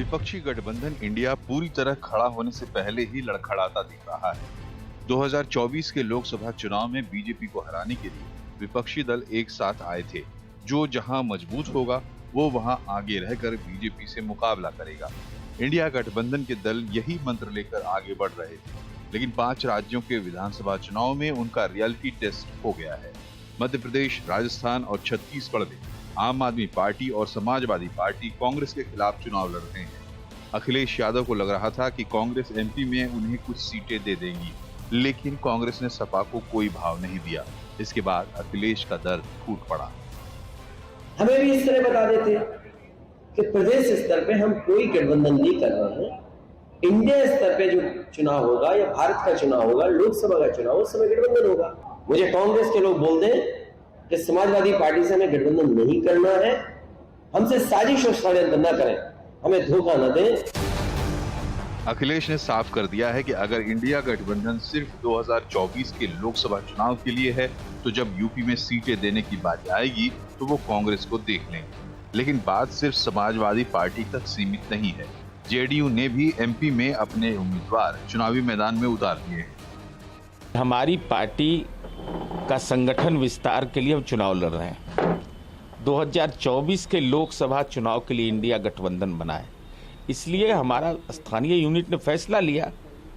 विपक्षी गठबंधन इंडिया पूरी तरह खड़ा होने से पहले ही लड़खड़ाता दिख रहा है। 2024 के लोकसभा चुनाव में बीजेपी को हराने के लिए विपक्षी दल एक साथ आए थे। जो जहां मजबूत होगा वो वहां आगे रहकर बीजेपी से मुकाबला करेगा। इंडिया गठबंधन के दल यही मंत्र लेकर आगे बढ़ रहे थे, लेकिन 5 राज्यों के विधानसभा चुनाव में उनका रियलिटी टेस्ट हो गया है। मध्य प्रदेश, राजस्थान और छत्तीसगढ़ में आम आदमी पार्टी और समाजवादी पार्टी कांग्रेस के खिलाफ चुनाव लड़ रहे हैं। अखिलेश यादव को लग रहा था कि कांग्रेस एमपी में उन्हें कुछ सीटें दे देगी, लेकिन कांग्रेस ने सपा को कोई भाव नहीं दिया। इसके बाद अखिलेश का दर्द फूट पड़ा। हमें भी इस तरह बता देते कि प्रदेश स्तर पे हम कोई गठबंधन नहीं कर रहे हैं। इंडिया स्तर पे जो चुनाव होगा या भारत का चुनाव होगा, लोकसभा का चुनाव, उस समय गठबंधन होगा। मुझे कांग्रेस के लोग बोल दें कि समाजवादी पार्टी से हमें गठबंधन नहीं करना है, हमसे साजिश और षड्यंत्र न करें, हमें धोखा न दें। अखिलेश ने साफ कर दिया है कि अगर इंडिया गठबंधन सिर्फ 2024 के लोकसभा चुनाव के लिए है, तो जब यूपी में सीटें देने की बात आएगी तो वो कांग्रेस को देख लेंगे। लेकिन बात सिर्फ समाजवादी पार्टी तक सीमित नहीं है। जेडीयू ने भी एमपी में अपने उम्मीदवार चुनावी मैदान में उतार दिए हैं। हमारी पार्टी का संगठन विस्तार के लिए हम चुनाव लड़ रहे हैं। 2024 के लोकसभा चुनाव के लिए इंडिया गठबंधन बना है, इसलिए हमारा स्थानीय यूनिट ने फैसला लिया,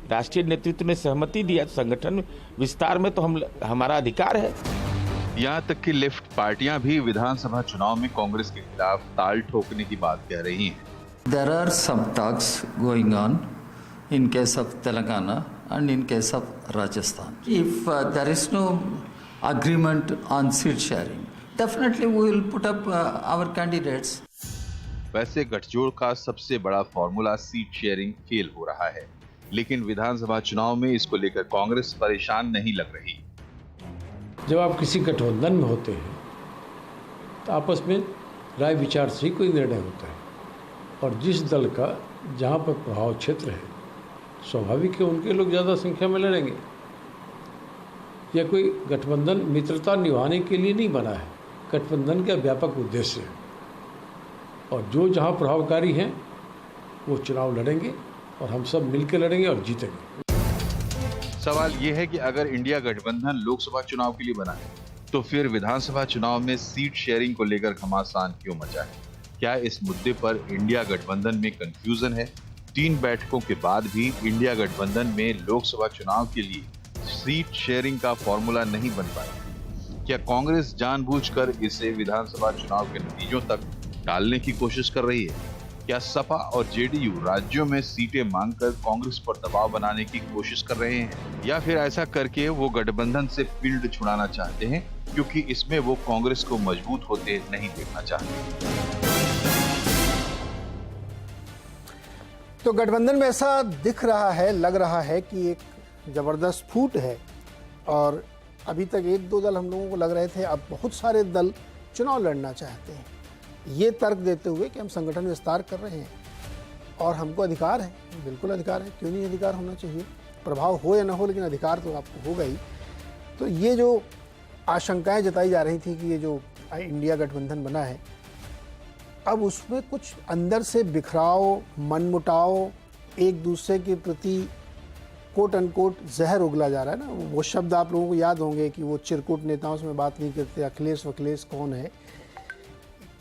राष्ट्रीय नेतृत्व ने सहमति दिया। संगठन विस्तार में तो हमारा अधिकार है। यहाँ तक कि लेफ्ट पार्टियां भी विधानसभा चुनाव में कांग्रेस के खिलाफ ताल ठोकने की बात कह रही हैं। There are some talks going on in case of Telangana and in case of Rajasthan. If there is no agreement on seat sharing, definitely we will put up our candidates. वैसे गठजोड़ का सबसे बड़ा फॉर्मूला सीट शेयरिंग फेल हो रहा है, लेकिन विधानसभा चुनाव में इसको लेकर कांग्रेस परेशान नहीं लग रही। जब आप किसी गठबंधन में होते हैं तो आपस में राय विचार से ही कोई निर्णय होता है, और जिस दल का जहाँ पर प्रभाव क्षेत्र है, स्वाभाविक है उनके लोग ज़्यादा संख्या में लड़ेंगे। यह कोई गठबंधन मित्रता निभाने के लिए नहीं बना है, गठबंधन का व्यापक उद्देश्य है, और जो जहाँ प्रभावकारी हैं वो चुनाव लड़ेंगे और हम सब मिलकर लड़ेंगे और जीतेंगे। सवाल ये है कि अगर इंडिया गठबंधन लोकसभा चुनाव के लिए बना है, तो फिर विधानसभा चुनाव में सीट शेयरिंग को लेकर घमासान क्यों मचा है? क्या इस मुद्दे पर इंडिया गठबंधन में कंफ्यूजन है? 3 बैठकों के बाद भी इंडिया गठबंधन में लोकसभा चुनाव के लिए सीट शेयरिंग का फॉर्मूला नहीं बन पाया। क्या कांग्रेस जानबूझकर इसे विधानसभा चुनाव के नतीजों तक डालने की कोशिश कर रही है? क्या सपा और जेडीयू राज्यों में सीटें मांगकर कांग्रेस पर दबाव बनाने की कोशिश कर रहे हैं, या फिर ऐसा करके वो गठबंधन से फील्ड छुड़ाना चाहते हैं क्योंकि इसमें वो कांग्रेस को मजबूत होते नहीं देखना चाहते? तो गठबंधन में ऐसा दिख रहा है, लग रहा है कि एक जबरदस्त फूट है, और अभी तक 1-2 दल हम लोगों को लग रहे थे, अब बहुत सारे दल चुनाव लड़ना चाहते हैं, ये तर्क देते हुए कि हम संगठन विस्तार कर रहे हैं और हमको अधिकार है। बिल्कुल अधिकार है, क्यों नहीं अधिकार होना चाहिए, प्रभाव हो या ना हो, लेकिन अधिकार तो आपको होगा ही। तो ये जो आशंकाएं जताई जा रही थी कि ये जो इंडिया गठबंधन बना है, अब उसमें कुछ अंदर से बिखराव, मनमुटाव, एक दूसरे के प्रति कोट अनकोट जहर उगला जा रहा है ना। वो शब्द आप लोगों को याद होंगे कि वो चिरकुट नेताओं से बात नहीं करते, अखिलेश वखिलेश कौन है।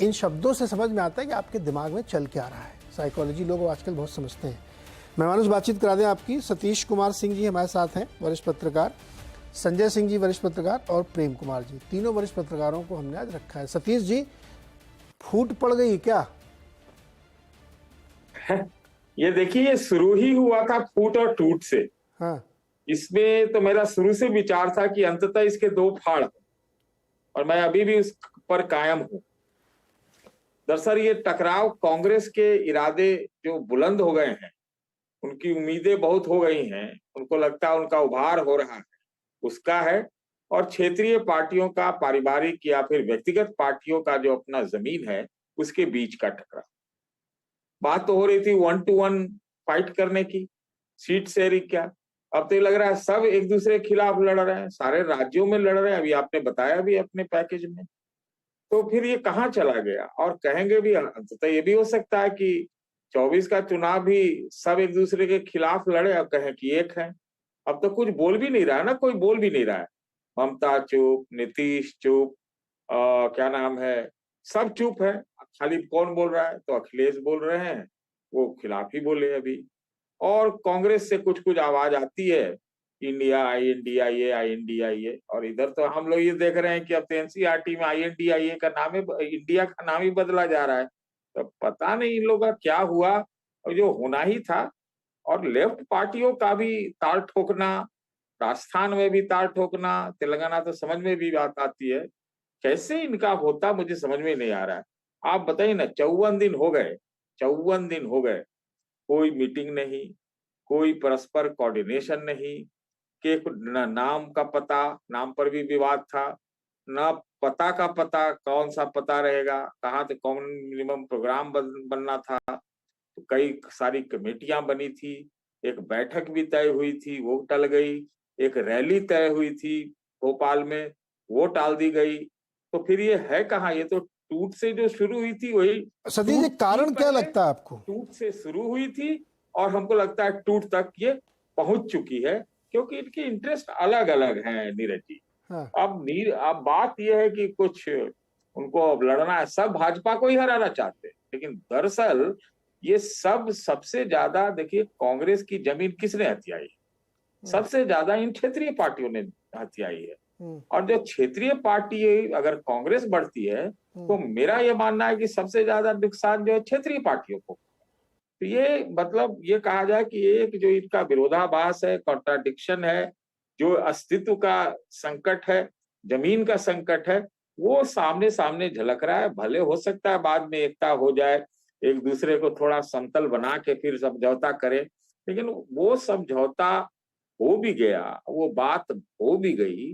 इन शब्दों से समझ में आता है कि आपके दिमाग में चल क्या रहा है। साइकोलॉजी लोग आजकल बहुत समझते हैं। मेहमानों से बातचीत करा दें आपकी। सतीश कुमार सिंह जी हमारे साथ हैं, वरिष्ठ पत्रकार, संजय सिंह जी वरिष्ठ पत्रकार, और प्रेम कुमार जी, तीनों वरिष्ठ पत्रकारों को हमने आज रखा है। सतीश जी, फूट पड़ गई क्या? ये देखिए, ये शुरू ही हुआ था फूट और टूट से। हाँ, इसमें तो मेरा शुरू से विचार था कि अंततः इसके 2 फाड़, और मैं अभी भी उस पर कायम हूं। दरअसल ये टकराव कांग्रेस के इरादे जो बुलंद हो गए हैं, उनकी उम्मीदें बहुत हो गई हैं, उनको लगता है उनका उभार हो रहा है, उसका है, और क्षेत्रीय पार्टियों का, पारिवारिक या फिर व्यक्तिगत पार्टियों का जो अपना जमीन है, उसके बीच का टकराव। बात तो हो रही थी 1 to 1 फाइट करने की, सीट शेयरिंग क्या, अब तो ये लग रहा है सब एक दूसरे के खिलाफ लड़ रहे हैं, सारे राज्यों में लड़ रहे हैं। अभी आपने बताया भी अपने पैकेज में। तो फिर ये कहाँ चला गया? और कहेंगे भी, अंततः ये भी हो सकता है कि 24 का चुनाव भी सब एक दूसरे के खिलाफ लड़े और कहें कि एक है। अब तो कुछ बोल भी नहीं रहा है ना, कोई बोल भी नहीं रहा है। ममता चुप, नीतीश चुप, क्या नाम है, सब चुप है। खाली कौन बोल रहा है? तो अखिलेश बोल रहे हैं, वो खिलाफ ही बोले अभी। और कांग्रेस से कुछ कुछ आवाज आती है, इंडिया INDIA INDIA, और इधर तो हम लोग ये देख रहे हैं कि अब तो NCERT में INDIA का नाम है, इंडिया का नाम ही बदला जा रहा है। तो पता नहीं इन लोगों का क्या हुआ, और जो होना ही था। और लेफ्ट पार्टियों का भी ताल ठोकना, राजस्थान में भी ताल ठोकना, तेलंगाना तो समझ में भी बात आती है। कैसे इनका होता मुझे समझ में नहीं आ रहा है। आप बताइए ना, 54 दिन हो गए, 54 दिन हो गए, कोई मीटिंग नहीं, कोई परस्पर कोऑर्डिनेशन नहीं, के न नाम का पता, नाम पर भी विवाद था, न पता का पता, कौन सा पता रहेगा, कहाँ से कॉमन मिनिमम प्रोग्राम बनना था। तो कई सारी कमेटियां बनी थी, एक बैठक भी तय हुई थी, वो टल गई, एक रैली तय हुई थी भोपाल में, वो टाल दी गई। तो फिर ये है कहाँ? ये तो टूट से जो शुरू हुई थी वही सतीश जी, कारण क्या लगता है आपको? टूट से शुरू हुई थी और हमको लगता है टूट तक ये पहुंच चुकी है, क्योंकि इनके इंटरेस्ट अलग अलग हैं नीरज जी। हाँ। अब बात यह है कि कुछ उनको अब लड़ना है, सब भाजपा को ही हराना चाहते हैं, लेकिन दरअसल ये सब सबसे ज्यादा देखिए कांग्रेस की जमीन किसने हथियाई? सबसे ज्यादा इन क्षेत्रीय पार्टियों ने हथियाई है। और जो क्षेत्रीय पार्टी अगर कांग्रेस बढ़ती है तो मेरा ये मानना है कि सबसे ज्यादा नुकसान जो है क्षेत्रीय पार्टियों को। तो ये मतलब ये कहा जाए कि एक जो इनका विरोधाभास है, कॉन्ट्राडिक्शन है, जो अस्तित्व का संकट है, जमीन का संकट है, वो सामने सामने झलक रहा है। भले हो सकता है बाद में एकता हो जाए, एक दूसरे को थोड़ा समतल बना के फिर समझौता करे, लेकिन वो समझौता हो भी गया, वो बात हो भी गई,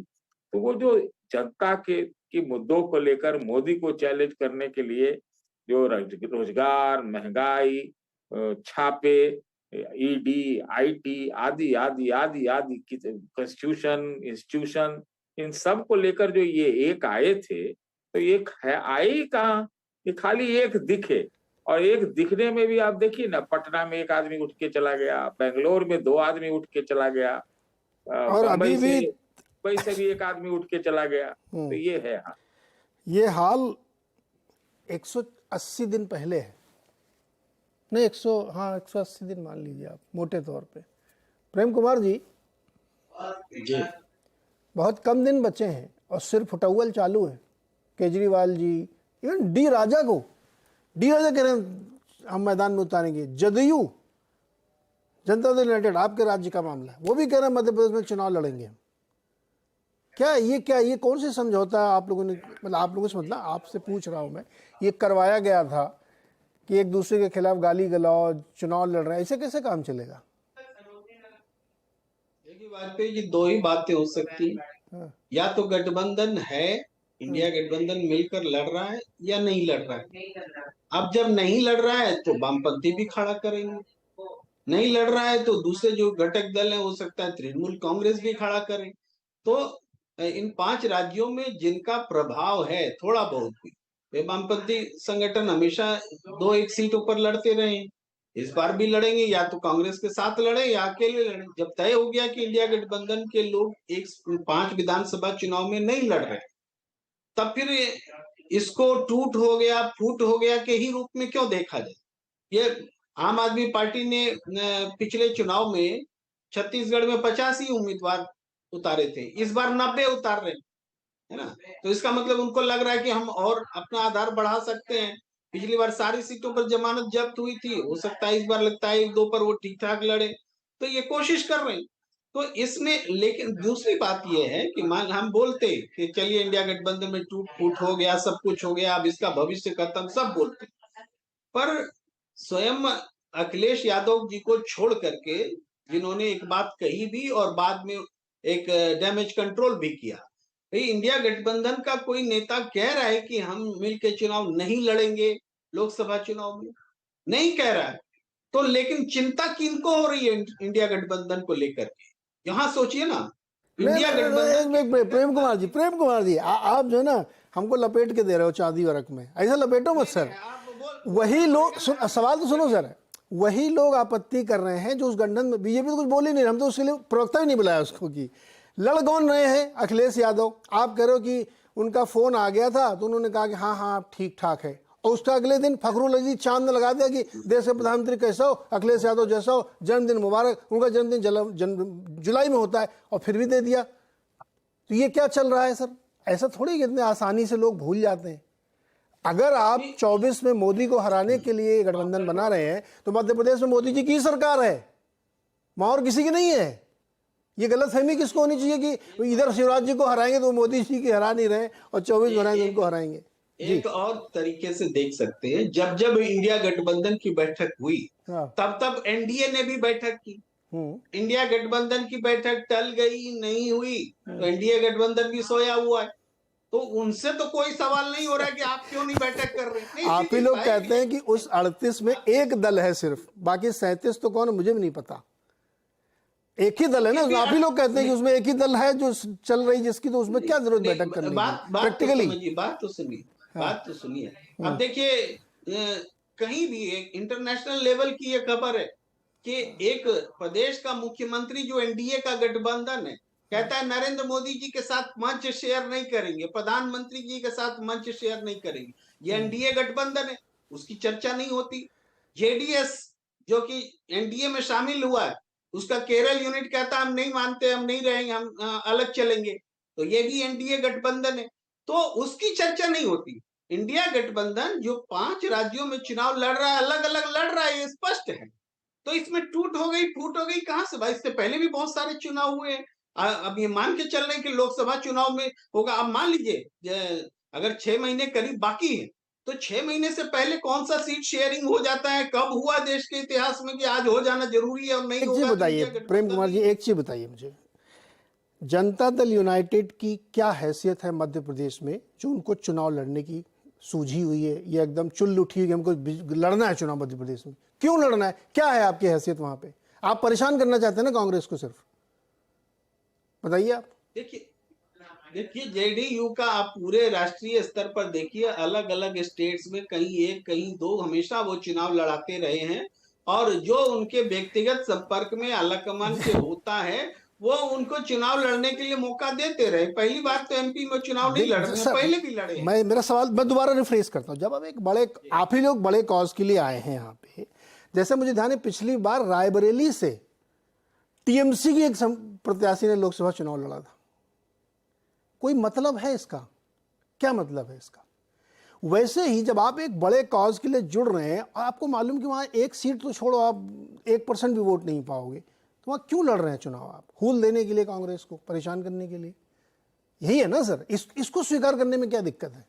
तो वो जो जनता के मुद्दों को लेकर मोदी को चैलेंज करने के लिए जो रोजगार, महंगाई, छापे, ED IT आदि आदि आदि आदि कॉन्स्टिट्यूशन, इंस्टीट्यूशन, इन सब को लेकर जो ये एक आए थे, तो एक है आए ही कहाँ? ये खाली एक दिखे, और एक दिखने में भी आप देखिए ना, पटना में एक आदमी उठ के चला गया, बेंगलोर में 2 आदमी उठ के चला गया, और अभी भी मुंबई से भी एक आदमी उठ के चला गया। तो ये है हाँ। ये हाल 180 दिन पहले है, नहीं 180 दिन मान लीजिए आप मोटे तौर पे। प्रेम कुमार जी, बहुत कम दिन बचे हैं और सिर्फ फुटौल चालू है। केजरीवाल जी, इवन डी राजा कह रहे हैं हम मैदान में उतारेंगे। जदयू, जनता दल यूनाइटेड, आपके राज्य का मामला है, वो भी कह रहे हैं मध्य प्रदेश में चुनाव लड़ेंगे। क्या ये कौन से समझौता आप लोगों ने, मतलब आप लोगों से, मतलब आपसे पूछ रहा हूं मैं, ये करवाया गया था कि एक दूसरे के खिलाफ गाली गलौज, चुनाव लड़ रहे हैं, ऐसे कैसे काम चलेगा? वाजपेयी जी, 2 ही बातें हो सकती हैं। या तो गठबंधन है, इंडिया गठबंधन मिलकर लड़ रहा है, या नहीं लड़ रहा है। अब जब नहीं लड़ रहा है तो वामपंथी भी खड़ा करेंगे, नहीं लड़ रहा है तो दूसरे जो घटक दल है, हो सकता है तृणमूल कांग्रेस भी खड़ा करे। तो इन 5 राज्यों में जिनका प्रभाव है थोड़ा बहुत भी, वे वामपंथी संगठन हमेशा 2-1 सीटों पर लड़ते रहे, इस बार भी लड़ेंगे, या तो कांग्रेस के साथ लड़े या अकेले लड़े। जब तय हो गया कि इंडिया गठबंधन के लोग 5 विधानसभा चुनाव में नहीं लड़ रहे, तब फिर इसको टूट हो गया, फूट हो गया के ही रूप में क्यों देखा जाए? ये आम आदमी पार्टी ने पिछले चुनाव में छत्तीसगढ़ में 50 ही उम्मीदवार उतारे थे, इस बार 90 उतार रहे है ना। तो इसका मतलब उनको लग रहा है कि हम और अपना आधार बढ़ा सकते हैं। पिछली बार सारी सीटों पर जमानत जब्त हुई थी, हो सकता है इस बार लगता है 1-2 पर वो ठीक ठाक लड़े, तो ये कोशिश कर रहे हैं। तो इसमें लेकिन दूसरी बात ये है कि मान हम बोलते कि चलिए इंडिया गठबंधन में टूट फूट हो गया, सब कुछ हो गया, अब इसका भविष्य खत्म, सब बोलते, पर स्वयं अखिलेश यादव जी को छोड़ करके जिन्होंने एक बात कही भी और बाद में एक डैमेज कंट्रोल भी किया, इंडिया गठबंधन का कोई नेता कह रहा है कि हम मिलकर चुनाव नहीं लड़ेंगे, लोकसभा चुनाव में नहीं कह रहा है, तो लेकिन चिंता किनको हो रही है इंडिया गठबंधन को लेकर के? यहाँ सोचिए ना, इंडिया गठबंधन। प्रेम कुमार जी, आप जो है ना हमको लपेट के दे रहे हो चांदी और रक में, ऐसा लपेटो मत सर। वही लोग, सवाल तो सुनो सर, वही लोग आपत्ति कर रहे हैं जो उस गठबंधन में, बीजेपी तो कुछ बोल ही नहीं, हम तो उसके लिए प्रवक्ता ही नहीं बुलाया उसको कि लड़ कौन रहे हैं। अखिलेश यादव, आप कह रहे हो कि उनका फोन आ गया था तो उन्होंने कहा कि हाँ हाँ ठीक ठाक है, और उसका अगले दिन फखरुल अजीज चांद ने लगा दिया कि देश के प्रधानमंत्री कैसा हो, अखिलेश यादव जैसा हो, जन्मदिन मुबारक। उनका जन्मदिन जुलाई में होता है और फिर भी दे दिया। तो ये क्या चल रहा है सर? ऐसा थोड़ी कि इतने आसानी से लोग भूल जाते हैं। अगर आप 24 में मोदी को हराने के लिए गठबंधन बना रहे हैं तो मध्य प्रदेश में मोदी जी की सरकार है, वहां और किसी की नहीं है। ये गलतफहमी किसको होनी चाहिए कि इधर शिवराज जी को हराएंगे तो मोदी जी की हरा नहीं रहे और 24 बनाएंगे तो उनको हराएंगे। एक और तरीके से देख सकते हैं, जब जब इंडिया गठबंधन की बैठक हुई तब तब एनडीए ने भी बैठक की। इंडिया गठबंधन की बैठक टल गई, नहीं हुई, तो एनडीए गठबंधन भी सोया हुआ है। तो उनसे तो कोई सवाल नहीं हो रहा है कि आप क्यों नहीं बैठक कर रहे। आप ही लोग कहते हैं कि उस 38 में एक दल है सिर्फ, बाकी 37 तो कौन है मुझे भी नहीं पता। एक ही दल है ना, आप ही लोग कहते हैं कि उसमें एक ही दल है जो चल रही जिसकी, तो उसमें क्या जरूरत बैठक करने की? प्रैक्टिकली बात तो सुनिए। अब देखिए, कहीं भी एक इंटरनेशनल लेवल की ये खबर है कि एक प्रदेश का मुख्यमंत्री जो एनडीए का गठबंधन है कहता है नरेंद्र मोदी जी के साथ मंच शेयर नहीं करेंगे, प्रधानमंत्री जी के साथ मंच शेयर नहीं करेंगे। ये एनडीए गठबंधन है, उसकी चर्चा नहीं होती। जेडीएस जो कि एनडीए में शामिल हुआ है, उसका केरल यूनिट कहता है हम नहीं मानते, हम नहीं रहेंगे, हम अलग चलेंगे। तो ये भी एनडीए गठबंधन है, तो उसकी चर्चा नहीं होती। इंडिया गठबंधन जो 5 राज्यों में चुनाव लड़ रहा है, अलग अलग लड़ रहा है, ये स्पष्ट है। तो इसमें टूट हो गई कहां से भाई? इससे पहले भी बहुत सारे चुनाव हुए हैं। अब ये मान के चल रहे हैं कि लोकसभा चुनाव में होगा। अब मान लीजिए अगर 6 महीने करीब बाकी है तो 6 महीने से पहले कौन सा सीट शेयरिंग हो जाता है? कब हुआ देश के इतिहास में कि आज हो जाना जरूरी है और नहीं होगा? बताइए प्रेम कुमार जी, एक चीज बताइए मुझे, जनता दल यूनाइटेड की क्या हैसियत है मध्य प्रदेश में जो उनको चुनाव लड़ने की सूझी हुई है? ये एकदम चुल उठी हुई कि हमको लड़ना है चुनाव मध्य प्रदेश में। क्यों लड़ना है? क्या है आपकी हैसियत वहां पे? आप परेशान करना चाहते हैं ना कांग्रेस को? सिर्फ बताइए आप। देखिए जेडीयू का आप पूरे राष्ट्रीय स्तर पर देखिए, अलग अलग स्टेट्स में कहीं 1 कहीं 2 हमेशा वो चुनाव लड़ाते रहे हैं, और जो उनके व्यक्तिगत संपर्क में आलाकमान से होता है वो उनको चुनाव लड़ने के लिए मौका देते रहे। पहली बार तो एमपी में चुनाव नहीं लड़ रहे, पहले भी लड़े। मेरा सवाल मैं दोबारा रिफ्रेश करता हूं। जब अब एक बड़े, आप ही लोग बड़े कॉज के लिए आए हैं यहाँ पे, जैसे मुझे ध्यान है पिछली बार रायबरेली से टीएमसी की एक प्रत्याशी ने लोकसभा चुनाव लड़ा था। कोई मतलब है इसका? क्या मतलब है इसका? वैसे ही जब आप एक बड़े कॉज के लिए जुड़ रहे हैं और आपको मालूम कि वहां एक सीट तो छोड़ो, आप 1% भी वोट नहीं पाओगे, तो वहां क्यों लड़ रहे हैं चुनाव? आप हूल देने के लिए, कांग्रेस को परेशान करने के लिए? यही है ना सर? इसको स्वीकार करने में क्या दिक्कत है?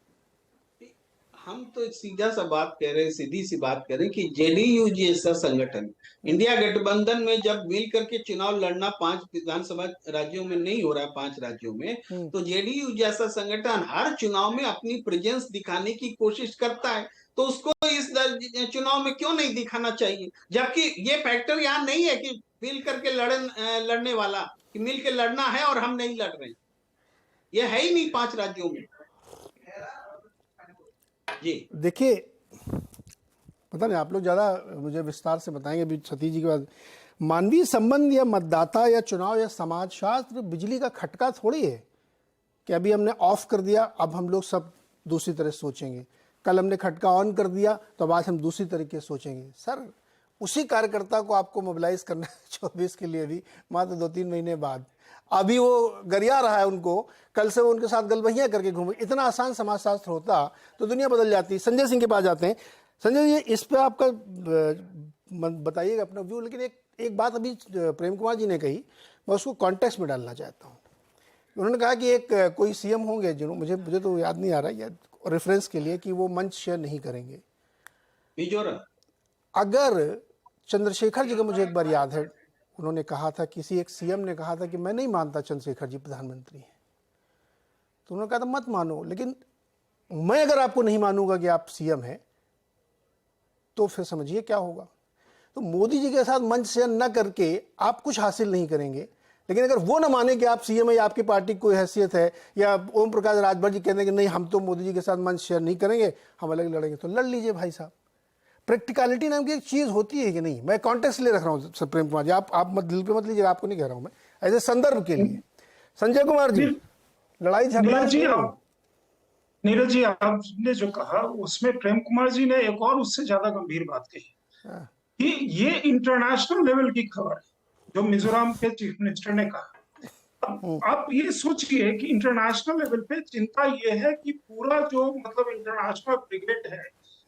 हम तो सीधा सा बात कह रहे हैं, सीधी सी बात कह रहे हैं कि जेडीयू जैसा संगठन इंडिया गठबंधन में जब मिल करके चुनाव लड़ना 5 विधानसभा राज्यों में नहीं हो रहा है, 5 राज्यों में, तो जेडीयू जैसा संगठन हर चुनाव में अपनी प्रेजेंस दिखाने की कोशिश करता है। तो उसको इस चुनाव में क्यों नहीं दिखाना चाहिए? जबकि ये फैक्टर यहाँ नहीं है कि मिल करके लड़ने वाला, कि मिल के लड़ना है और हम नहीं लड़ रहे, ये है ही नहीं 5 राज्यों में। जी देखिए, पता नहीं आप लोग ज़्यादा मुझे विस्तार से बताएंगे अभी सतीश जी के बाद। मानवीय संबंध या मतदाता या चुनाव या समाजशास्त्र बिजली का खटका थोड़ी है कि अभी हमने ऑफ कर दिया अब हम लोग सब दूसरी तरह सोचेंगे, कल हमने खटका ऑन कर दिया तो अब आज हम दूसरी तरीके से सोचेंगे। सर उसी कार्यकर्ता को आपको मोबिलाइज करना है 24 के लिए भी मात्र 2-3 महीने बाद। अभी वो गरिया रहा है उनको, कल से वो उनके साथ गलबहियाँ करके घूमे। इतना आसान समाजशास्त्र होता तो दुनिया बदल जाती। संजय सिंह के पास जाते हैं। संजय जी, इस पे आपका बताइएगा अपना व्यू। लेकिन एक बात अभी प्रेम कुमार जी ने कही, मैं उसको कॉन्टेक्स्ट में डालना चाहता हूँ। उन्होंने कहा कि एक कोई सीएम होंगे जिन्होंने, मुझे तो याद नहीं आ रहा है रेफरेंस के लिए, कि वो मंच शेयर नहीं करेंगे। अगर चंद्रशेखर जी का मुझे एक बार याद है, उन्होंने कहा था, किसी एक सीएम ने कहा था कि मैं नहीं मानता चंद्रशेखर जी प्रधानमंत्री हैं, तो उन्होंने कहा था मत मानो, लेकिन मैं अगर आपको नहीं मानूंगा कि आप सीएम हैं तो फिर समझिए क्या होगा। तो मोदी जी के साथ मंच शेयर न करके आप कुछ हासिल नहीं करेंगे, लेकिन अगर वो ना माने कि आप सीएम है, आपकी पार्टी की कोई हैसियत है, या ओम प्रकाश राजभर जी कहते हैं कि नहीं हम तो मोदी जी के साथ मंच शेयर नहीं करेंगे, हम अलग लड़ेंगे, तो लड़ लीजिए भाई साहब। प्रैक्टिकलिटी नाम की एक चीज़ होती है कि नहीं? मैं कॉन्टेक्स्ट ले रख रहा हूँ प्रेम कुमार जी, आप मत दिल पे मत लीजिएगा, आपको नहीं कह रहा हूँ मैं, ऐसे संदर्भ के लिए। संजय कुमार जी, लड़ाई झगड़ा नीरज जी, आपने जो कहा उसमें प्रेम कुमार जी ने एक और उससे ज्यादा गंभीर बात कही कि ये इंटरनेशनल लेवल की खबर है जो मिजोरम के चीफ मिनिस्टर ने कहा। आप ये सोचिए कि इंटरनेशनल लेवल पे चिंता ये है कि पूरा जो मतलब इंटरनेशनल ब्रिगेड है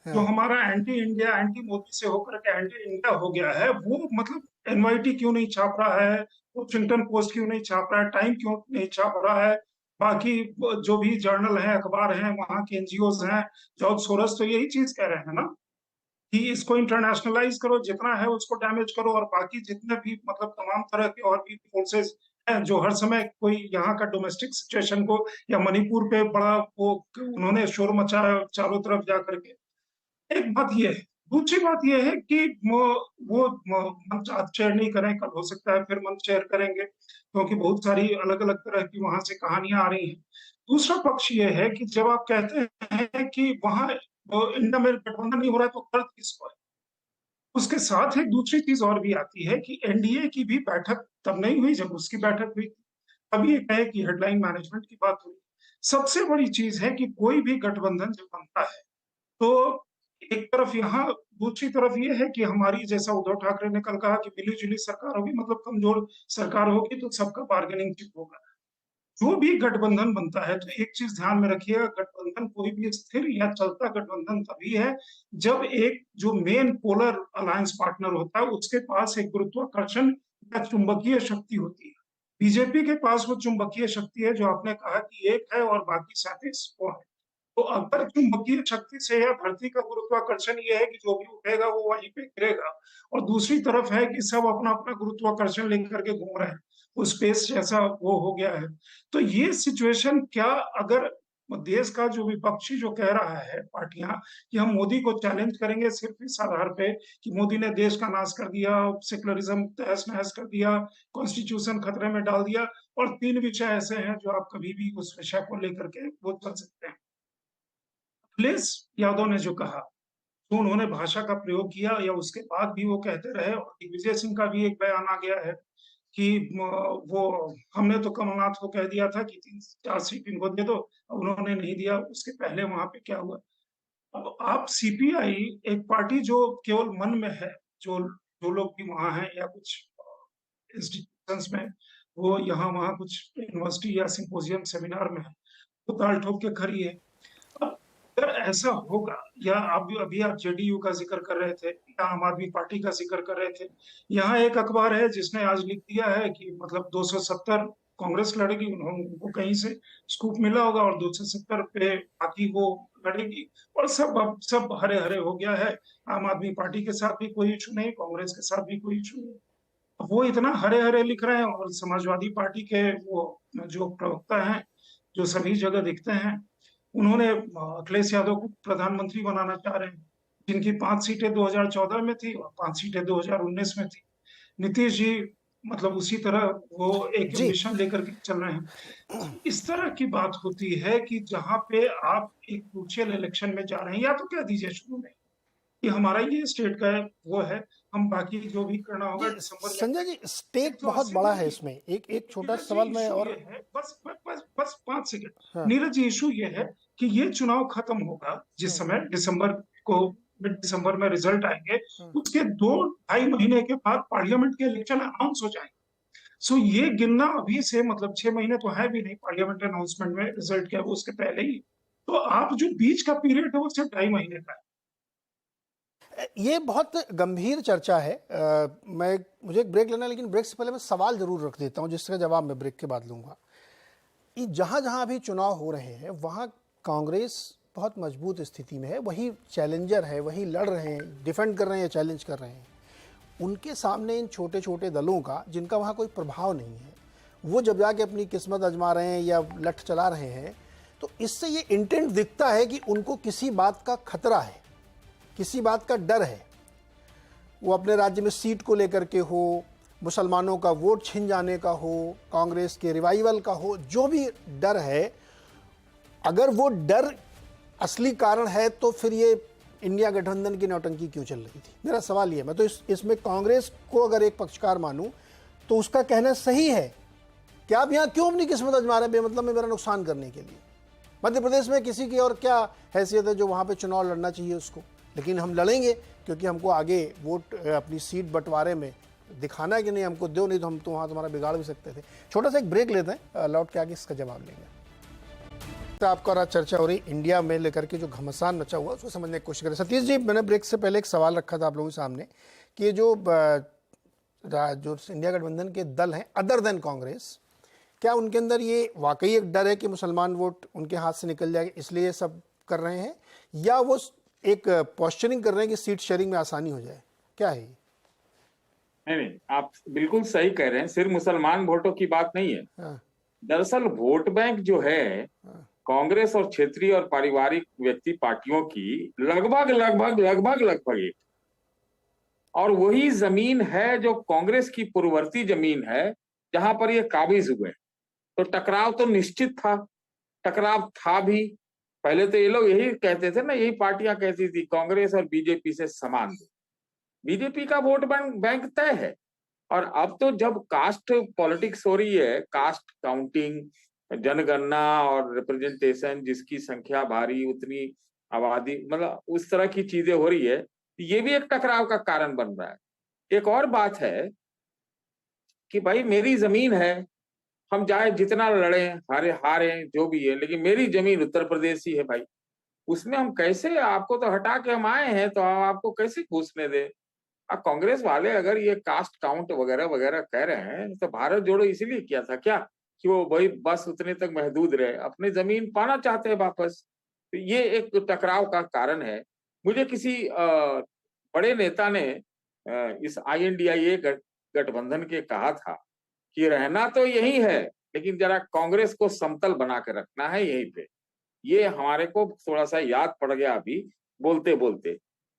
जो हमारा एंटी इंडिया, एंटी मोदी से होकर के एंटी इंडिया हो गया है, वो मतलब एनवाईटी क्यों नहीं छाप रहा है, वॉशिंगटन पोस्ट क्यों नहीं छाप रहा है, टाइम क्यों नहीं छाप रहा है, बाकी जो भी जर्नल है, अखबार हैं, वहां के एनजीओज हैं, जॉर्ज सोरस तो यही चीज कह रहे हैं ना कि इसको इंटरनेशनलाइज करो, जितना है उसको डैमेज करो, और बाकी जितने भी मतलब तमाम तरह के और भी फोर्सेस हैं जो हर समय कोई यहाँ का डोमेस्टिक सिचुएशन को, या मणिपुर पे बड़ा वो उन्होंने शोर मचाया चारों तरफ जा करके। एक बात ये है, दूसरी बात ये है कि वो मंच आज शेयर नहीं करें, कल हो सकता है फिर मंच शेयर करेंगे, क्योंकि बहुत सारी अलग अलग तरह की वहां से कहानियां आ रही हैं। दूसरा पक्ष ये है कि जब आप कहते हैं कि वहां इंडिया में गठबंधन नहीं हो रहा है तो कर्ज किसको है, उसके साथ एक दूसरी चीज और भी आती है कि एनडीए की भी बैठक तब नहीं हुई जब उसकी बैठक हुई, अभी एक है कि हेडलाइन मैनेजमेंट की बात हुई। सबसे बड़ी चीज है कि कोई भी गठबंधन जब बनता है तो एक तरफ यहाँ, दूसरी तरफ ये है कि हमारी, जैसा उद्धव ठाकरे ने कल कहा कि मिली जुली सरकार होगी, मतलब कमजोर सरकार होगी तो सबका बार्गेनिंग चिप होगा। जो भी गठबंधन बनता है तो एक चीज ध्यान में रखिएगा, गठबंधन कोई भी स्थिर या चलता गठबंधन तभी है जब एक जो मेन पोलर अलायंस पार्टनर होता है उसके पास एक गुरुत्वाकर्षण या चुंबकीय शक्ति होती है। बीजेपी के पास वो चुंबकीय शक्ति है जो आपने कहा कि एक है और बाकी 37 वो है। तो अगर चुंबकीय शक्ति से या धरती का गुरुत्वाकर्षण ये है कि जो भी उठेगा वो वहीं पे गिरेगा, और दूसरी तरफ है कि सब अपना अपना गुरुत्वाकर्षण लेकर के घूम रहे हैं, वो स्पेस जैसा वो हो गया है। तो ये सिचुएशन क्या, अगर देश का जो विपक्षी जो कह रहा है पार्टियां कि हम मोदी को चैलेंज करेंगे सिर्फ इस आधार पे कि मोदी ने देश का नाश कर दिया, सेकुलरिज्म तहस नहस कर दिया, कॉन्स्टिट्यूशन खतरे में डाल दिया, और 3 विषय ऐसे हैं जो आप कभी भी उस विषय को लेकर के वो चल सकते हैं। अखिलेश यादव ने जो कहा, तो उन्होंने भाषा का प्रयोग किया या उसके बाद भी वो कहते रहे, और दिग्विजय सिंह का भी एक बयान आ गया है कि वो हमने तो कमलनाथ को कह दिया था कि 3-4 सीट इनको दे दो, उन्होंने नहीं दिया। उसके पहले वहां पे क्या हुआ? अब आप सीपीआई एक पार्टी जो केवल मन में है, जो लोग भी वहां हैं या कुछ इंस्टीट्यूशंस में, वो यहाँ वहां कुछ यूनिवर्सिटी या सिंपोजियम सेमिनार में है, तो ताल ठोक के खड़ी है। अगर ऐसा होगा, या अभी आप जेडीयू का जिक्र कर रहे थे या आम आदमी पार्टी का जिक्र कर रहे थे, यहाँ एक अखबार है जिसने आज लिख दिया है कि मतलब 270 कांग्रेस लड़ेगी, उनको कहीं से स्कूप मिला होगा, और 270 पे बाकी वो लड़ेगी, और सब हरे हरे हो गया है। आम आदमी पार्टी के साथ भी कोई इशू नहीं, कांग्रेस के साथ भी कोई इशू नहीं। वो इतना हरे हरे लिख रहे हैं, और समाजवादी पार्टी के वो जो प्रवक्ता हैं जो सभी जगह दिखते हैं, उन्होंने अखिलेश यादव को प्रधानमंत्री बनाना चाह रहे हैं, जिनकी 5 सीटें 2014 में थी और 5 सीटें 2019 में थी। नीतीश जी मतलब उसी तरह वो एक मिशन लेकर के चल रहे हैं। इस तरह की बात होती है कि जहां पे आप एक क्रूशियल इलेक्शन में जा रहे हैं, या तो कह दीजिए शुरू में कि हमारा ये स्टेट का वो है, हम बाकी जो भी करना होगा दिसंबर। संजय जी, स्टेट बहुत बड़ा है इसमें, एक छोटा सवाल में, और बस 5 सेकंड। नीरज जी, इशू ये है कि ये चुनाव खत्म होगा जिस समय दिसंबर को, मिड दिसंबर में रिजल्ट आएंगे, उसके 2-2.5 महीने के बाद पार्लियामेंट के इलेक्शन अनाउंस हो जाएंगे। सो ये गिनना अभी से मतलब 6 महीने तो है भी नहीं, पार्लियामेंट अनाउंसमेंट में रिजल्ट क्या, वो उसके पहले ही। तो आप जो बीच का पीरियड है वो सिर्फ 2.5 महीने का है। ये बहुत गंभीर चर्चा है। मुझे एक ब्रेक लेना है, लेकिन ब्रेक से पहले मैं सवाल जरूर रख देता हूं जिसका जवाब मैं ब्रेक के बाद लूंगा। जहां जहां अभी चुनाव हो रहे हैं वहां कांग्रेस बहुत मजबूत स्थिति में है, वही चैलेंजर है, वही लड़ रहे हैं, डिफेंड कर रहे हैं, चैलेंज कर रहे हैं। उनके सामने इन छोटे छोटे दलों का, जिनका वहाँ कोई प्रभाव नहीं है, वो जब जाके अपनी किस्मत आजमा रहे हैं या लठ चला रहे हैं, तो इससे ये इंटेंट दिखता है कि उनको किसी बात का खतरा है, किसी बात का डर है। वो अपने राज्य में सीट को लेकर के हो, मुसलमानों का वोट छिन जाने का हो, कांग्रेस के रिवाइवल का हो, जो भी डर है, अगर वो डर असली कारण है तो फिर ये इंडिया गठबंधन की नौटंकी क्यों चल रही थी? मेरा सवाल ये, मैं तो इसमें कांग्रेस को अगर एक पक्षकार मानूं तो उसका कहना सही है कि आप यहाँ क्यों अपनी किस्मत आजमा रहे हैं बेमतलब में मेरा नुकसान करने के लिए। मध्य प्रदेश में किसी की और क्या हैसियत है जो वहाँ पे चुनाव लड़ना चाहिए उसको, लेकिन हम लड़ेंगे क्योंकि हमको आगे वोट अपनी सीट बंटवारे में दिखाना है कि नहीं हमको दो, नहीं तो हम तो वहाँ तुम्हारा बिगाड़ भी सकते थे। छोटा सा एक ब्रेक लेते हैं, लौट के आगे इसका जवाब लेंगे। तो आपका और आज चर्चा हो रही इंडिया में लेकर के जो घमासान मचा हुआ उसको समझने की कोशिश करें। सतीश जी, मैंने ब्रेक से पहले एक सवाल रखा था आप लोगों के सामने कि ये जो इंडिया गठबंधन के दल हैं अदर देन कांग्रेस, क्या उनके अंदर ये वाकई एक डर है कि मुसलमान वोट उनके हाथ से निकल जाएगा इसलिए ये सब कर रहे हैं, या वो एक पोस्चरिंग कर रहे हैं कि सीट शेयरिंग में आसानी हो जाए? क्या है ये? नहीं, आप बिल्कुल सही कह रहे हैं। सिर्फ मुसलमान वोटों की बात नहीं है। हाँ, दरअसल वोट बैंक जो है कांग्रेस और क्षेत्रीय और पारिवारिक व्यक्ति पार्टियों की लगभग एक, और वही जमीन है जो कांग्रेस की पूर्ववर्ती जमीन है जहां पर ये काबिज हुए। तो टकराव तो निश्चित था, टकराव था भी। पहले तो ये लोग यही कहते थे ना, यही पार्टियां कहती थी कांग्रेस और बीजेपी से समान दो, बीजेपी का वोट बैंक तय है। और अब तो जब कास्ट पॉलिटिक्स हो रही है, कास्ट काउंटिंग, जनगणना और रिप्रेजेंटेशन, जिसकी संख्या भारी उतनी आबादी, मतलब उस तरह की चीजें हो रही है, ये भी एक टकराव का कारण बन रहा है। एक और बात है कि भाई मेरी जमीन है, हम चाहे जितना लड़े हारे जो भी है, लेकिन मेरी जमीन उत्तर प्रदेश ही है भाई, उसमें हम कैसे, आपको तो हटा के हम आए हैं तो हम आपको कैसे घुसने दें? कांग्रेस वाले अगर ये कास्ट काउंट वगैरह वगैरह कह रहे हैं तो भारत जोड़ो इसीलिए किया था क्या कि वो भाई बस उतने तक महदूद रहे, अपनी जमीन पाना चाहते हैं वापस। तो ये एक टकराव का कारण है। मुझे किसी बड़े नेता ने इस INDIA गठबंधन के कहा था कि रहना तो यही है लेकिन जरा कांग्रेस को समतल बना के रखना है यहीं पे। ये हमारे को थोड़ा सा याद पड़ गया अभी बोलते बोलते।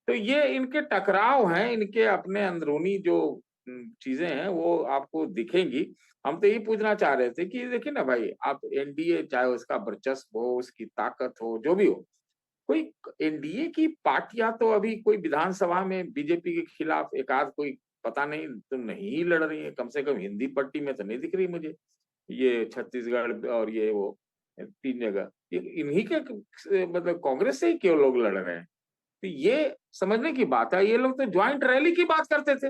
तो ये इनके टकराव हैं, इनके अपने अंदरूनी जो चीजें हैं वो आपको दिखेंगी। हम तो यही पूछना चाह रहे थे कि देखिए ना भाई, आप NDA चाहे उसका वर्चस्व हो, उसकी ताकत हो, जो भी हो, कोई NDA की पार्टियां तो अभी कोई विधानसभा में बीजेपी के खिलाफ एक आध कोई पता नहीं तो नहीं लड़ रही है, कम से कम हिंदी पट्टी में तो नहीं दिख रही मुझे। ये छत्तीसगढ़ और ये वो 3 जगह इन्हीं के मतलब कांग्रेस से ही क्यों लोग लड़ रहे हैं? तो ये समझने की बात है। ये लोग तो ज्वाइंट रैली की बात करते थे,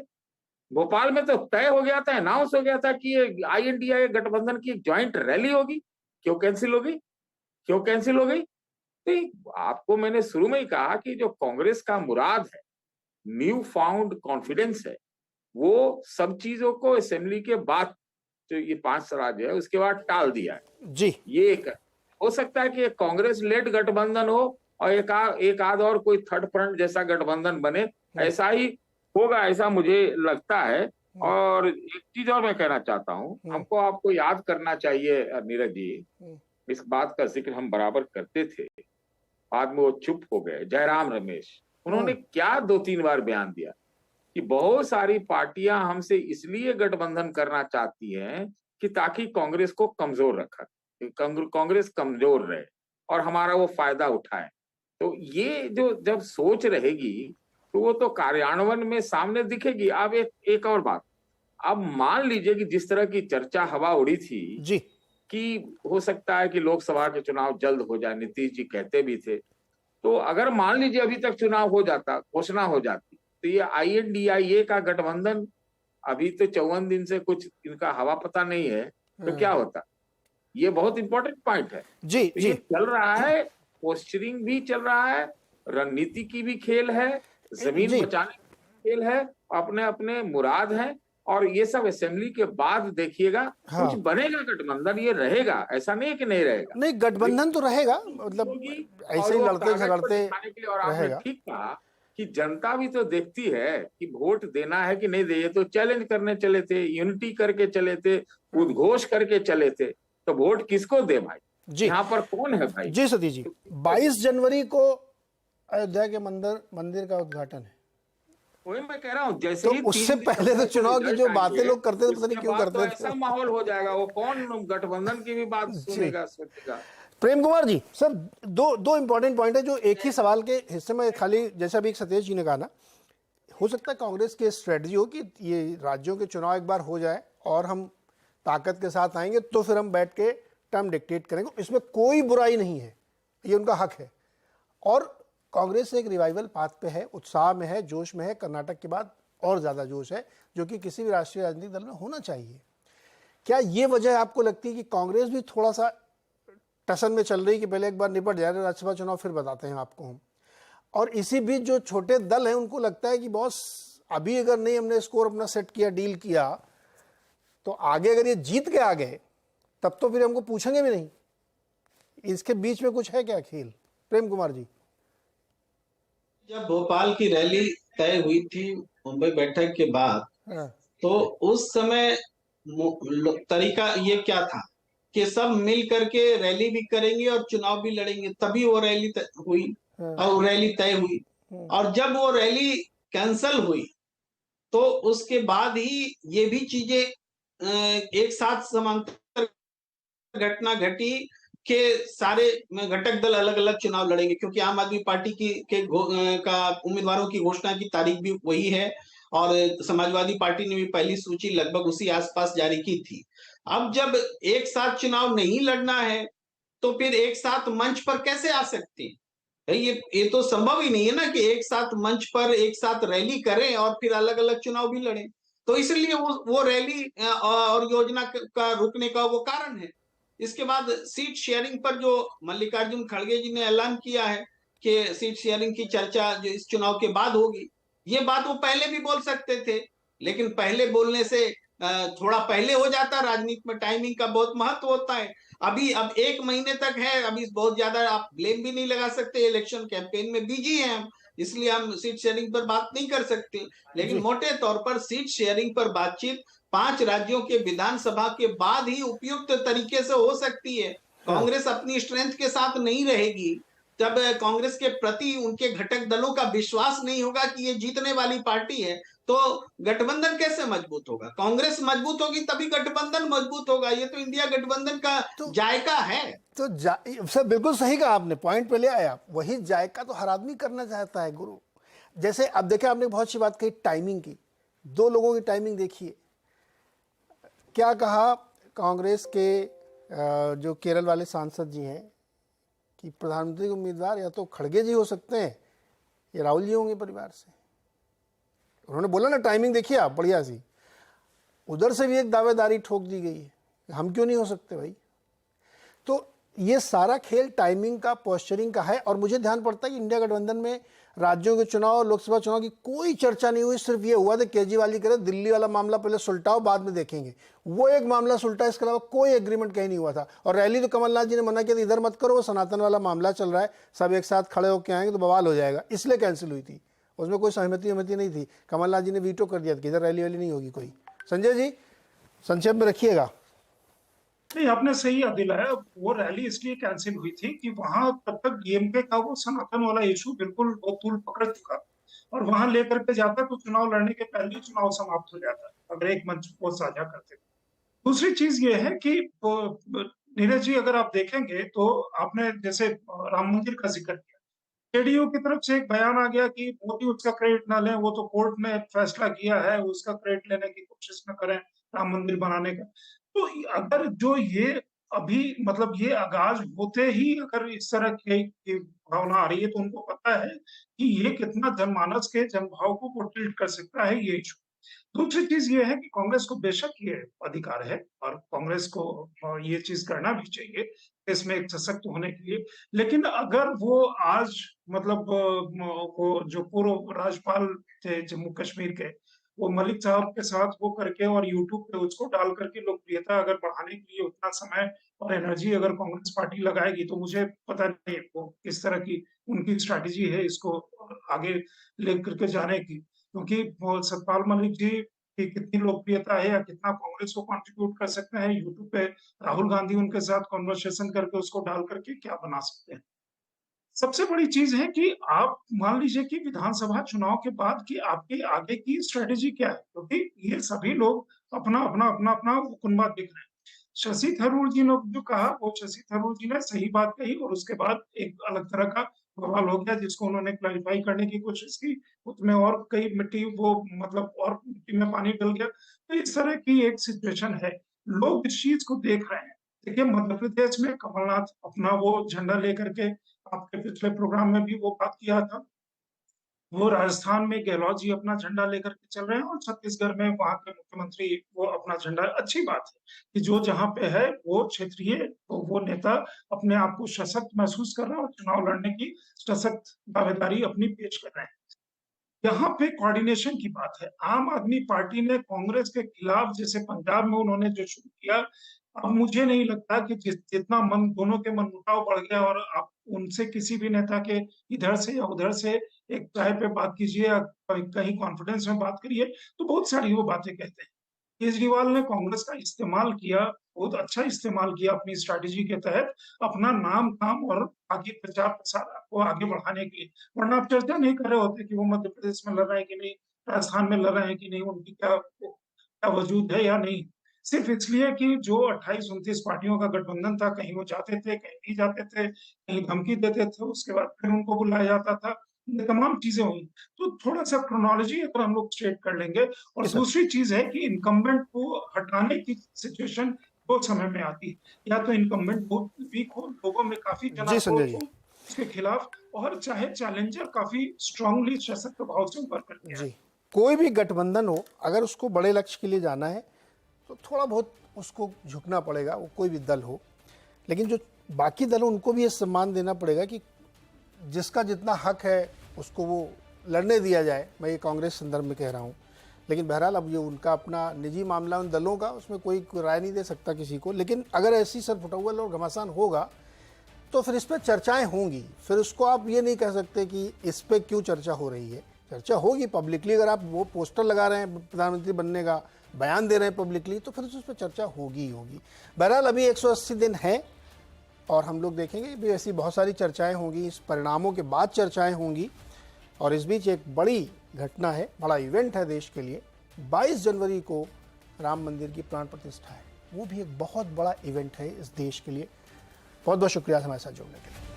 भोपाल में तो तय हो गया था, अनाउंस हो गया था कि ये INDIA गठबंधन की ज्वाइंट रैली होगी। क्यों कैंसिल हो गई? तो आपको मैंने शुरू में ही कहा कि जो कांग्रेस का मुराद है, न्यू फाउंड कॉन्फिडेंस है, वो सब चीजों को असेंबली के बाद जो ये 5 राज्य है उसके बाद टाल दिया है जी। ये एक हो सकता है कि कांग्रेस लेड गठबंधन हो और एक आध और कोई थर्ड फ्रंट जैसा गठबंधन बने, ऐसा ही होगा, ऐसा मुझे लगता है। और एक चीज और मैं कहना चाहता हूँ, हमको आपको याद करना चाहिए नीरज जी, इस बात का जिक्र हम बराबर करते थे, बाद में वो चुप हो गए। जयराम रमेश, उन्होंने क्या 2-3 बार बयान दिया कि बहुत सारी पार्टियां हमसे इसलिए गठबंधन करना चाहती हैं कि ताकि कांग्रेस को कमजोर रखा, कांग्रेस कमजोर रहे और हमारा वो फायदा उठाए। तो ये जो जब सोच रहेगी तो वो तो कार्यान्वयन में सामने दिखेगी। अब एक और बात, अब मान लीजिए कि जिस तरह की चर्चा हवा उड़ी थी जी कि हो सकता है कि लोकसभा के चुनाव जल्द हो जाए, नीतीश जी कहते भी थे, तो अगर मान लीजिए अभी तक चुनाव हो जाता, घोषणा हो जाती, तो ये INDIA का गठबंधन अभी तो 54 दिन से कुछ इनका हवा पता नहीं है, तो क्या होता? ये बहुत इंपॉर्टेंट पॉइंट है। जी तो जी ये चल रहा है, पोस्चरिंग भी चल रहा है, रणनीति की भी खेल है, जमीन बचाने की खेल है, अपने अपने मुराद हैं, और ये सब असेंबली के बाद देखिएगा। हाँ। कुछ बनेगा गठबंधन, ये रहेगा, ऐसा नहीं है कि नहीं रहेगा। नहीं, गठबंधन तो रहेगा, मतलब ऐसे ही लड़ते झगड़ते और आपने ठीक कहा कि जनता भी तो देखती है कि वोट देना है कि नहीं दे। तो चैलेंज करने चले थे, यूनिटी करके चले थे, उद्घोष करके चले थे, तो वोट किसको दे भाई? जी यहाँ पर कौन है भाई? जी सतीश जी, 22 जनवरी को अयोध्या के मंदिर का उद्घाटन है, वही मैं कह रहा हूँ। जैसे तो ही उससे पहले तो चुनाव की जो बातें लोग करते थे, पता नहीं क्यों करते थे। ऐसा माहौल हो जाएगा, वो कौन गठबंधन की भी बात सुनेगा, सोचेगा। प्रेम कुमार जी, सर दो इंपॉर्टेंट पॉइंट है जो एक ही सवाल के हिस्से में खाली, जैसे अभी सतेश जी ने कहा ना, हो सकता है कांग्रेस की स्ट्रेटजी हो कि ये राज्यों के चुनाव एक बार हो जाए और हम ताकत के साथ आएंगे तो फिर हम बैठ के टर्म डिक्टेट करेंगे, इसमें कोई बुराई नहीं है, ये उनका हक है। और कांग्रेस एक रिवाइवल पाथ पे है, उत्साह में है, जोश में है, कर्नाटक के बाद और ज़्यादा जोश है, जो कि किसी भी राष्ट्रीय राजनीतिक दल में होना चाहिए। क्या ये वजह आपको लगती है कि कांग्रेस भी थोड़ा सा टसन में चल रही कि पहले एक बार निपट जाए राज्यसभा चुनाव फिर बताते हैं आपको हम, और इसी बीच जो छोटे दल हैं उनको लगता है कि बॉस अभी अगर नहीं हमने स्कोर अपना सेट किया, डील किया, तो आगे अगर ये जीत के आ गए तब तो फिर हमको पूछेंगे भी नहीं। इसके बीच में कुछ है क्या खेल, प्रेम कुमार जी? जब भोपाल की रैली तय हुई थी मुंबई बैठक के बाद, तो उस समय तरीका ये क्या था कि सब मिल करके रैली भी करेंगे और चुनाव भी लड़ेंगे, तभी वो रैली हुई और रैली तय हुई। और जब वो रैली कैंसल हुई तो उसके बाद ही ये भी चीजें एक साथ समांतर घटना घटी कि सारे घटक दल अलग अलग चुनाव लड़ेंगे, क्योंकि आम आदमी पार्टी का उम्मीदवारों की घोषणा की तारीख भी वही है और समाजवादी पार्टी ने भी पहली सूची लगभग उसी आसपास जारी की थी। अब जब एक साथ चुनाव नहीं लड़ना है तो फिर एक साथ मंच पर कैसे आ सकते हैं? ये तो संभव ही नहीं है ना कि एक साथ मंच पर एक साथ रैली करें और फिर अलग अलग चुनाव भी लड़ें। तो इसलिए वो रैली और योजना का रुकने का वो कारण है। इसके बाद सीट शेयरिंग पर जो मल्लिकार्जुन खड़गे जी ने ऐलान किया है कि सीट शेयरिंग की चर्चा जो इस चुनाव के बाद होगी, ये बात वो पहले भी बोल सकते थे, लेकिन पहले बोलने से थोड़ा पहले हो जाता। राजनीति में टाइमिंग का बहुत महत्व होता है। अब 1 महीने तक है, अभी बहुत ज्यादा आप ब्लेम भी नहीं लगा सकते, इलेक्शन कैंपेन में बिजी हैं हम, इसलिए हम सीट शेयरिंग पर बात नहीं कर सकते। लेकिन मोटे तौर पर सीट शेयरिंग पर बातचीत 5 राज्यों के विधानसभा के बाद ही उपयुक्त तरीके से हो सकती है। कांग्रेस अपनी स्ट्रेंथ के साथ नहीं रहेगी, जब कांग्रेस के प्रति उनके घटक दलों का विश्वास नहीं होगा कि ये जीतने वाली पार्टी है, तो गठबंधन कैसे मजबूत होगा? कांग्रेस मजबूत होगी तभी गठबंधन मजबूत होगा। ये तो इंडिया गठबंधन का जायका है। तो सर बिल्कुल सही कहा आपने, पॉइंट पे ले आए आप। वही जायका तो हर आदमी करना चाहता है गुरु। जैसे अब देखे आपने बहुत अच्छी बात कही टाइमिंग की, 2 लोगों की टाइमिंग देखिए। क्या कहा कांग्रेस के जो केरल वाले सांसद जी हैं कि प्रधानमंत्री के उम्मीदवार या तो खड़गे जी हो सकते हैं या राहुल जी होंगे परिवार से। उन्होंने बोला ना टाइमिंग देखिए आप बढ़िया सी, उधर से भी एक दावेदारी ठोक दी गई है, हम क्यों नहीं हो सकते भाई। तो ये सारा खेल टाइमिंग का, पोस्चरिंग का है। और मुझे ध्यान पड़ता है कि इंडिया गठबंधन में राज्यों के चुनाव, लोकसभा चुनाव की कोई चर्चा नहीं हुई। सिर्फ ये हुआ था केजरीवाल जी कह रहे दिल्ली वाला मामला पहले सुलटाओ बाद में देखेंगे, वो एक मामला सुलटा, इसके अलावा कोई एग्रीमेंट कहीं नहीं हुआ था। और रैली तो कमलनाथ जी ने मना किया था, इधर मत करो, वो सनातन वाला मामला चल रहा है, सब एक साथ खड़े होकर आएंगे तो बवाल हो जाएगा, इसलिए कैंसिल हुई थी। उसमें कोई सहमति नहीं थी, कमलनाथ जी ने वीटो कर दिया कि इधर रैली वैली नहीं होगी कोई। संजय जी संक्षेप में रखिएगा। नहीं, आपने सही याद दिलाया। वो रैली इसलिए कैंसिल हुई थी कि वहां तब तक डीएमके का वो सनातन वाला इशू बिल्कुल वो तूल पकड़ चुका, और वहां लेकर के जाता तो चुनाव लड़ने के पहले ही चुनाव समाप्त हो जाता अगर एक मंच को साझा करते। दूसरी चीज ये है कि नीरज जी, अगर आप देखेंगे तो आपने जैसे राम मंदिर का जिक्र किया, जेडीयू की तरफ से एक बयान आ गया कि मोदी उसका क्रेडिट ना लें, वो तो कोर्ट ने फैसला किया है, उसका क्रेडिट लेने की कोशिश न करें राम मंदिर बनाने का। तो अगर जो ये अभी मतलब ये आगाज होते ही अगर इस तरह की भावना आ रही है, तो उनको पता है कि ये कितना जनमानस के जनभाव को टिल्ट कर सकता है ये इशू। दूसरी चीज ये है कि कांग्रेस को बेशक ये अधिकार है और कांग्रेस को ये चीज करना भी चाहिए इसमें एक सशक्त होने के लिए, लेकिन अगर वो आज मतलब वो जो पूर्व राज्यपाल थे जम्मू कश्मीर के, वो मलिक साहब के साथ वो करके और यूट्यूब पे उसको डाल करके लोकप्रियता अगर बढ़ाने के लिए उतना समय और एनर्जी अगर कांग्रेस पार्टी लगाएगी, तो मुझे पता नहीं वो किस तरह की उनकी स्ट्रैटेजी है इसको आगे लेकर के जाने की। क्योंकि सतपाल मलिक जी की कितनी लोकप्रियता है या कितना कांग्रेस को कंट्रीब्यूट कर सकते हैं, यूट्यूब पे राहुल गांधी उनके साथ कॉन्वर्सेशन करके उसको डाल करके क्या बना सकते हैं। सबसे बड़ी चीज है कि आप मान लीजिए कि विधानसभा चुनाव के बाद की आपकी आगे की स्ट्रेटेजी क्या है, क्योंकि ये सभी लोग अपना अपना कुनबा दिख रहे हैं। शशि थरूर जी ने जो कहा वो शशि थरूर जी ने सही बात कही और उसके बाद एक अलग तरह का बवाल हो गया जिसको उन्होंने क्लैरिफाई करने की कोशिश की, उसमें और कई मिट्टी वो मतलब और मिट्टी में पानी डल गया। तो इस तरह की एक सिचुएशन है, लोग इस चीज को देख रहे हैं। देखिए मध्य प्रदेश में कमलनाथ अपना वो झंडा लेकर के, आपके पिछले प्रोग्राम में भी वो बात किया था, वो राजस्थान में गहलोत जी अपना झंडा लेकर के चल रहे हैं और छत्तीसगढ़ में वहां के मुख्यमंत्री वो अपना झंडा, अच्छी बात है कि जो जहां पे है वो क्षेत्रीय तो वो नेता अपने आप को सशक्त महसूस कर रहे हैं और चुनाव लड़ने की सशक्त दावेदारी अपनी पेश कर रहे हैं। यहाँ पे कोऑर्डिनेशन की बात है। आम आदमी पार्टी ने कांग्रेस के खिलाफ, जैसे पंजाब में उन्होंने जो शुरू किया, अब मुझे नहीं लगता कि जितना मन दोनों के मनमुटाव बढ़ गया और आप उनसे किसी भी नेता के इधर से या उधर से एक चाय पे बात कीजिए या कहीं कॉन्फ्रेंस में बात करिए तो बहुत सारी वो बातें कहते हैं। केजरीवाल ने कांग्रेस का इस्तेमाल किया, बहुत अच्छा इस्तेमाल किया अपनी स्ट्रैटेजी के तहत, अपना नाम काम और आगे प्रचार प्रसार को आगे बढ़ाने के लिए। वरना आप चर्चा नहीं कर रहे होते कि वो मध्य प्रदेश में लड़ रहे हैं कि नहीं, राजस्थान में लड़ रहे हैं कि नहीं, उनकी क्या वजूद है या नहीं। सिर्फ इसलिए कि जो 28-29 पार्टियों का गठबंधन था, कहीं वो जाते थे, कहीं नहीं जाते थे, कहीं धमकी देते थे, उसके बाद फिर उनको बुलाया जाता था, ये तमाम चीजें हुई। तो थोड़ा सा क्रोनोलॉजी अगर हम लोग स्ट्रेट कर लेंगे, और दूसरी चीज है कि इनकम्बेंट को हटाने की सिचुएशन दो समय में आती है, या तो इनकम्बेंट बहुत वीक हो, लोगों में काफी जनाक्रोश हो उसके खिलाफ, और चाहे चैलेंजर काफी स्ट्रांगली सशक्त भाव से उभर करके आए। कोई भी गठबंधन हो, अगर उसको बड़े लक्ष्य के लिए जाना है तो थोड़ा बहुत उसको झुकना पड़ेगा, वो कोई भी दल हो। लेकिन जो बाकी दल उनको भी ये सम्मान देना पड़ेगा कि जिसका जितना हक है उसको वो लड़ने दिया जाए। मैं ये कांग्रेस संदर्भ में कह रहा हूँ। लेकिन बहरहाल अब ये उनका अपना निजी मामला, उन दलों का, उसमें कोई राय नहीं दे सकता किसी को। लेकिन अगर ऐसी सरफुटौल और घमासान होगा तो फिर इस पर चर्चाएँ होंगी। फिर उसको आप ये नहीं कह सकते कि इस पर क्यों चर्चा हो रही है। चर्चा होगी पब्लिकली। अगर आप वो पोस्टर लगा रहे हैं प्रधानमंत्री बनने का, बयान दे रहे हैं पब्लिकली, तो फिर उस पर चर्चा होगी ही होगी। बहरहाल अभी 180 दिन है और हम लोग देखेंगे भी ऐसी बहुत सारी चर्चाएं होंगी, इस परिणामों के बाद चर्चाएं होंगी। और इस बीच एक बड़ी घटना है, बड़ा इवेंट है देश के लिए। 22 जनवरी को राम मंदिर की प्राण प्रतिष्ठा है, वो भी एक बहुत बड़ा इवेंट है इस देश के लिए। बहुत बहुत शुक्रिया हमारे साथ जुड़ने के लिए।